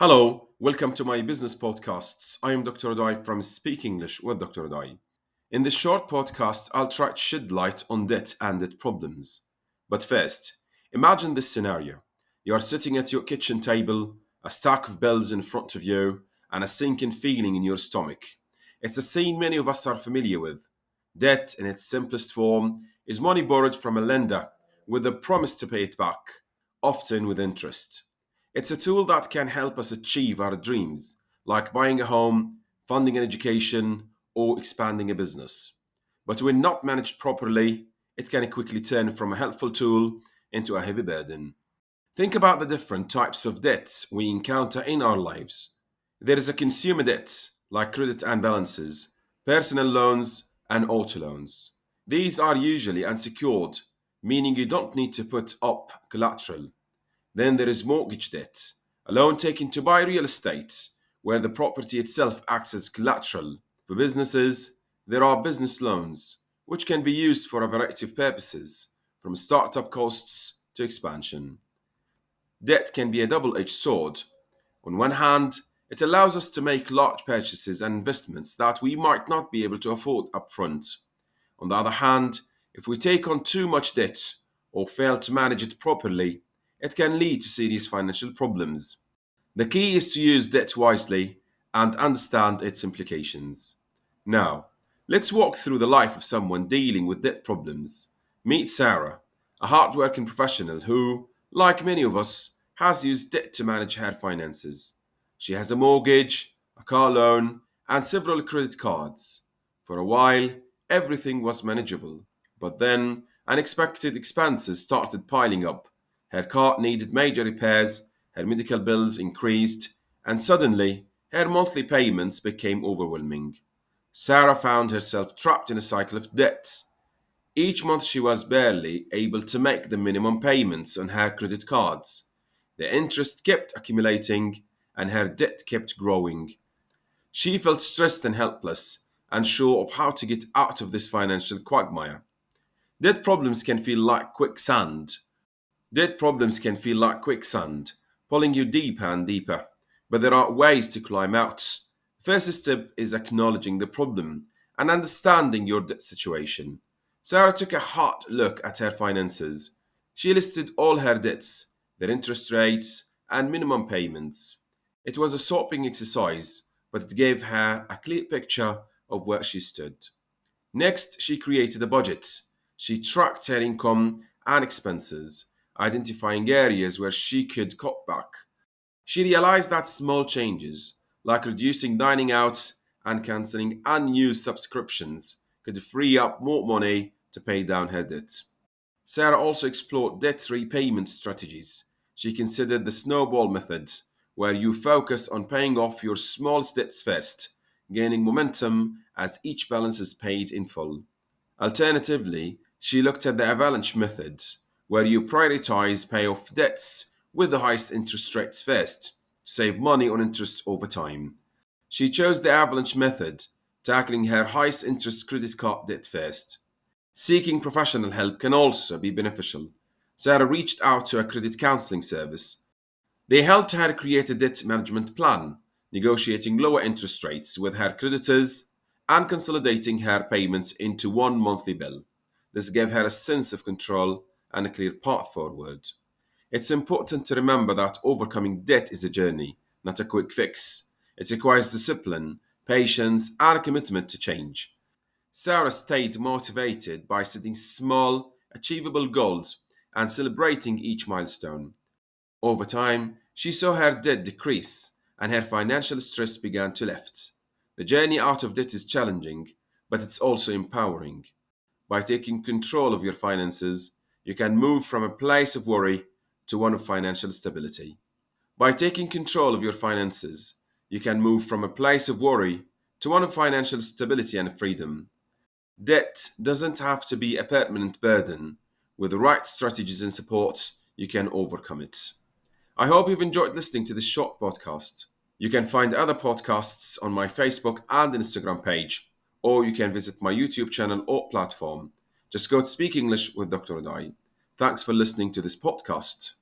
Hello, welcome to my business podcasts. I am Dr. Audai from Speak English with Dr. Audai. In this short podcast, I'll try to shed light on debt and its problems. But first, imagine this scenario. You are sitting at your kitchen table, a stack of bills in front of you, and a sinking feeling in your stomach. It's a scene many of us are familiar with. Debt, in its simplest form, is money borrowed from a lender with a promise to pay it back, often with interest. It's a tool that can help us achieve our dreams, like buying a home, funding an education, or expanding a business. But when not managed properly, it can quickly turn from a helpful tool into a heavy burden. Think about the different types of debts we encounter in our lives. There is a consumer debt, like credit and balances, personal loans, and auto loans. These are usually unsecured, meaning you don't need to put up collateral. Then there is mortgage debt, a loan taken to buy real estate, where the property itself acts as collateral. For businesses, there are business loans, which can be used for a variety of purposes, from startup costs to expansion. Debt can be a double edged sword. On one hand, it allows us to make large purchases and investments that we might not be able to afford upfront. On the other hand, if we take on too much debt or fail to manage it properly, it can lead to serious financial problems. The key is to use debt wisely and understand its implications. Now, let's walk through the life of someone dealing with debt problems. Meet Sarah, a hardworking professional who, like many of us, has used debt to manage her finances. She has a mortgage, a car loan, and several credit cards. For a while, everything was manageable, but then unexpected expenses started piling up. Her car needed major repairs, her medical bills increased, and suddenly her monthly payments became overwhelming. Sarah found herself trapped in a cycle of debts. Each month she was barely able to make the minimum payments on her credit cards. The interest kept accumulating and her debt kept growing. She felt stressed and helpless, unsure of how to get out of this financial quagmire. Debt problems can feel like quicksand. Debt problems can feel like quicksand, pulling you deeper and deeper. But there are ways to climb out. First step is acknowledging the problem and understanding your debt situation. Sarah took a hard look at her finances. She listed all her debts, their interest rates, and minimum payments. It was a sopping exercise, but it gave her a clear picture of where she stood. Next, she created a budget. She tracked her income and expenses, identifying areas where she could cut back. She realized that small changes, like reducing dining out and canceling unused subscriptions, could free up more money to pay down her debt. Sarah also explored debt repayment strategies. She considered the snowball method, where you focus on paying off your smallest debts first, gaining momentum as each balance is paid in full. Alternatively, she looked at the avalanche method, where you prioritize pay off debts with the highest interest rates first, to save money on interest over time. She chose the avalanche method, tackling her highest interest credit card debt first. Seeking professional help can also be beneficial. Sarah reached out to a credit counseling service. They helped her create a debt management plan, negotiating lower interest rates with her creditors and consolidating her payments into one monthly bill. This gave her a sense of control and a clear path forward. It's important to remember that overcoming debt is a journey, not a quick fix. It requires discipline, patience, and a commitment to change. Sarah stayed motivated by setting small, achievable goals and celebrating each milestone. Over time, she saw her debt decrease and her financial stress began to lift. The journey out of debt is challenging, but it's also empowering. By taking control of your finances, you can move from a place of worry to one of financial stability. By taking control of your finances, you can move from a place of worry to one of financial stability and freedom. Debt doesn't have to be a permanent burden. With the right strategies and support, you can overcome it. I hope you've enjoyed listening to this short podcast. You can find other podcasts on my Facebook and Instagram page, or you can visit my YouTube channel or platform. Just go to Speak English with Dr. Audai. Thanks for listening to this podcast.